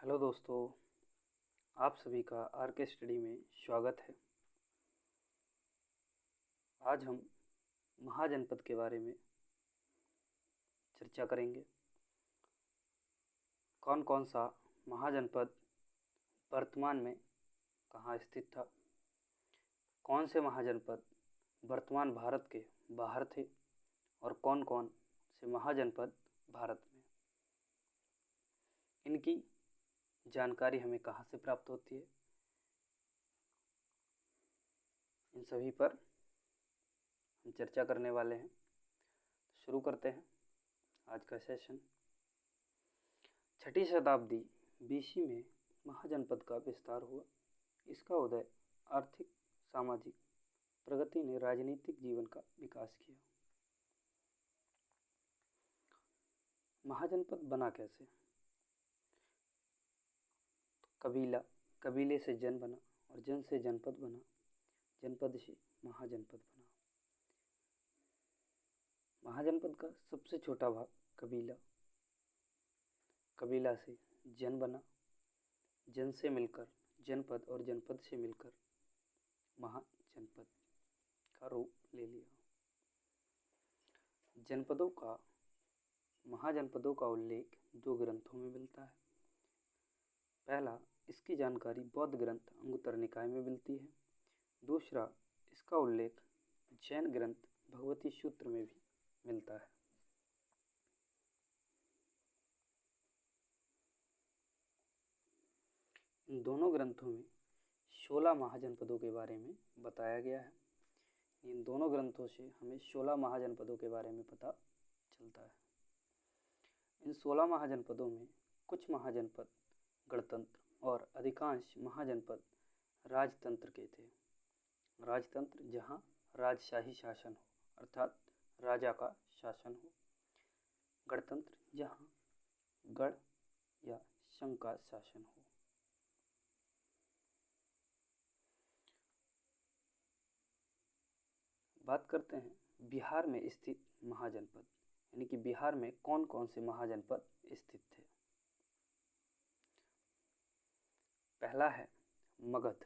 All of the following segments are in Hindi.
हेलो दोस्तों, आप सभी का आर के स्टडी में स्वागत है। आज हम महाजनपद के बारे में चर्चा करेंगे। कौन कौन सा महाजनपद वर्तमान में कहाँ स्थित था, कौन से महाजनपद वर्तमान भारत के बाहर थे और कौन कौन से महाजनपद भारत में। इनकी जानकारी हमें कहाँ से प्राप्त होती है, इन सभी पर हम चर्चा करने वाले हैं। शुरू करते हैं आज का सेशन। 6ठी शताब्दी बीसी में महाजनपद का विस्तार हुआ। इसका उदय आर्थिक सामाजिक प्रगति ने राजनीतिक जीवन का विकास किया। महाजनपद बना कैसे? कबीला, कबीले से जन बना और जन से जनपद बना, जनपद से महाजनपद बना। महाजनपद का सबसे छोटा भाग कबीला, कबीला से जन बना, जन से मिलकर जनपद और जनपद से मिलकर महाजनपद का रूप ले लिया। जनपदों का महाजनपदों का उल्लेख 2 ग्रंथों में मिलता है। पहला, इसकी जानकारी बौद्ध ग्रंथ अंगुत्तर निकाय में मिलती है। दूसरा, इसका उल्लेख जैन ग्रंथ भगवती सूत्र में भी मिलता है। इन दोनों ग्रंथों में 16 महाजनपदों के बारे में बताया गया है। इन दोनों ग्रंथों से हमें 16 महाजनपदों के बारे में पता चलता है। इन 16 महाजनपदों में कुछ महाजनपद गणतंत्र और अधिकांश महाजनपद राजतंत्र के थे। राजतंत्र जहाँ राजशाही शासन हो, अर्थात राजा का शासन हो। गणतंत्र जहाँ गण या संघ का शासन हो। बात करते हैं बिहार में स्थित महाजनपद, यानी कि बिहार में कौन कौन से महाजनपद स्थित थे। पहला है मगध,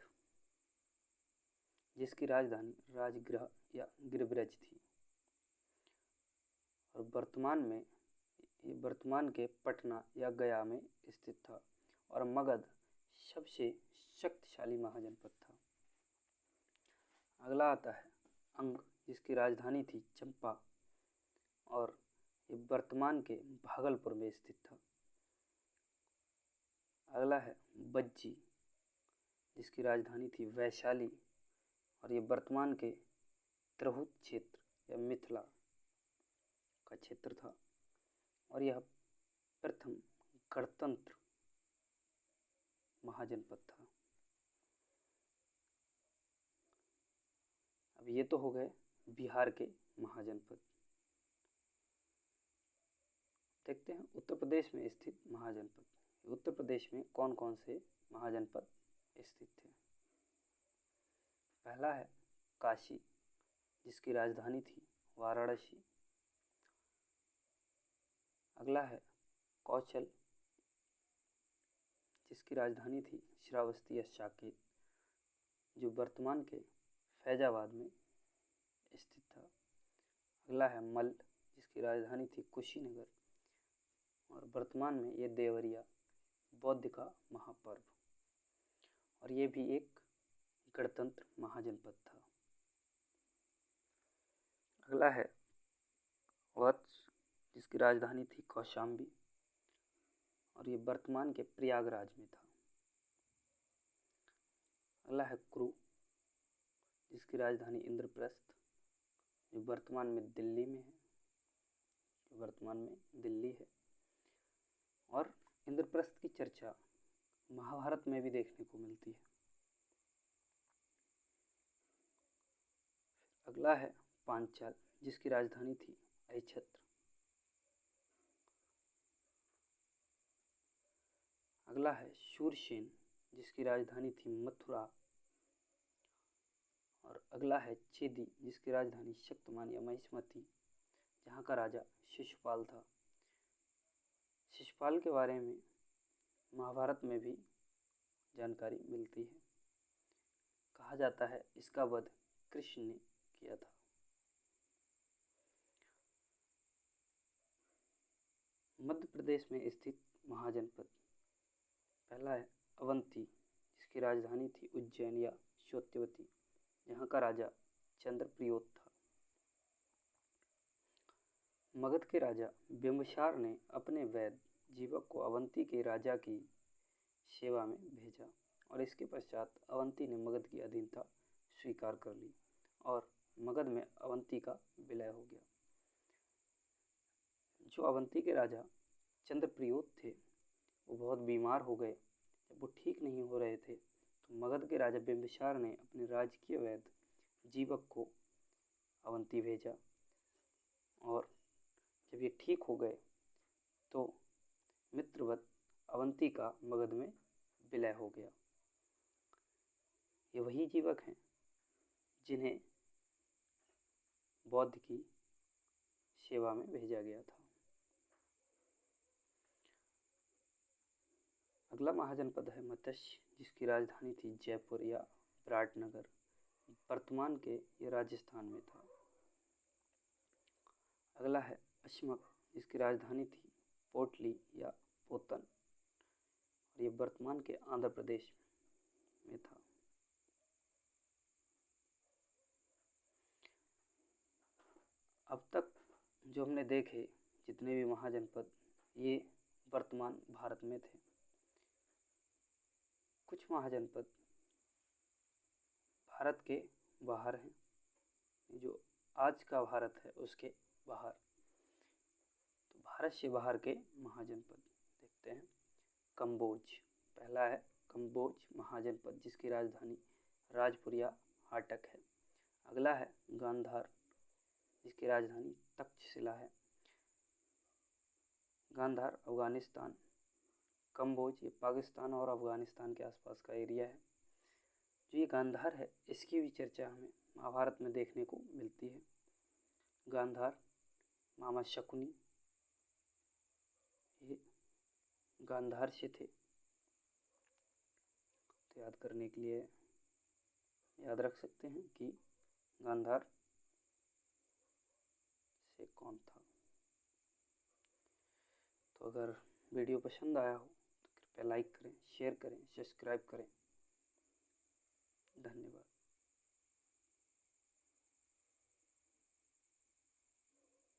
जिसकी राजधानी राजगृह या गिरिब्रज थी और वर्तमान के पटना या गया में स्थित था और मगध सबसे शक्तिशाली महाजनपद था। अगला आता है अंग, जिसकी राजधानी थी चंपा और ये वर्तमान के भागलपुर में स्थित था। अगला है बज्जी, जिसकी राजधानी थी वैशाली और ये वर्तमान के त्रिहुत क्षेत्र या मिथिला का क्षेत्र था और यह प्रथम गणतंत्र महाजनपद था। अब ये तो हो गए बिहार के महाजनपद। देखते हैं उत्तर प्रदेश में स्थित महाजनपद। उत्तर प्रदेश में कौन कौन से महाजनपद स्थित थे। पहला है काशी, जिसकी राजधानी थी वाराणसी। अगला है कौशल, जिसकी राजधानी थी श्रावस्ती या साकेत, जो वर्तमान के फैजाबाद में स्थित था। अगला है मल्ल, जिसकी राजधानी थी कुशीनगर और वर्तमान में ये देवरिया बौद्ध का महापर्व और ये भी एक गणतंत्र महाजनपद था। अगला है वत्स, जिसकी राजधानी थी कौशाम्बी और ये वर्तमान के प्रयागराज में था। अगला है कुरु, जिसकी राजधानी इंद्रप्रस्थ, जो वर्तमान में दिल्ली में है, और इंद्रप्रस्थ की चर्चा महाभारत में भी देखने को मिलती है। अगला है पांचाल, जिसकी राजधानी थी अहिच्छत्र। अगला है शूरसेन, जिसकी राजधानी थी मथुरा और अगला है चेदी, जिसकी राजधानी शक्तमान या महिष्मती, जहाँ का राजा शिशुपाल था। शिशुपाल के बारे में महाभारत में भी जानकारी मिलती है। कहा जाता है इसका वध कृष्ण ने किया था। मध्य प्रदेश में स्थित महाजनपद, पहला है अवंती, जिसकी राजधानी थी उज्जैन या श्वेतवती, यहाँ का राजा चंद्रप्रयोत था। मगध के राजा बिंबिसार ने अपने वैद्य जीवक को अवंती के राजा की सेवा में भेजा और इसके पश्चात अवंती ने मगध की अधीनता स्वीकार कर ली और मगध में अवंती का विलय हो गया। जो अवंती के राजा चंद्रप्रयोत थे वो बहुत बीमार हो गए। जब वो ठीक नहीं हो रहे थे तो मगध के राजा बिंबिसार ने अपने राजकीय वैद्य जीवक को अवंती भेजा और जब ये ठीक हो गए तो मित्रवत अवंती का मगध में विलय हो गया। ये वही जीवक हैं जिन्हें बौद्ध की सेवा में भेजा गया था। अगला महाजनपद है मत्स्य, जिसकी राजधानी थी जयपुर या विराटनगर, वर्तमान के ये राजस्थान में था। अगला है अशमक, जिसकी राजधानी थी पोटली या पोतन और ये वर्तमान के आंध्र प्रदेश में था। अब तक जो हमने देखे जितने भी महाजनपद, ये वर्तमान भारत में थे। कुछ महाजनपद भारत के बाहर हैं, जो आज का भारत है उसके बाहर। तो भारत से बाहर के महाजनपद देखते हैं। कंबोज, पहला है कंबोज महाजनपद, जिसकी राजधानी राजपुर या हाटक है। अगला है गांधार, जिसकी राजधानी तक्षशिला है। गांधार अफगानिस्तान, कंबोज ये पाकिस्तान और अफगानिस्तान के आसपास का एरिया है। जो ये गांधार है इसकी भी चर्चा हमें महाभारत में देखने को मिलती है। गांधार मामा शकुनी ये गांधार से थे, तो याद करने के लिए याद रख सकते हैं कि गांधार से कौन था। तो अगर वीडियो पसंद आया हो तो कृपया लाइक करें, शेयर करें, सब्सक्राइब करें। धन्यवाद।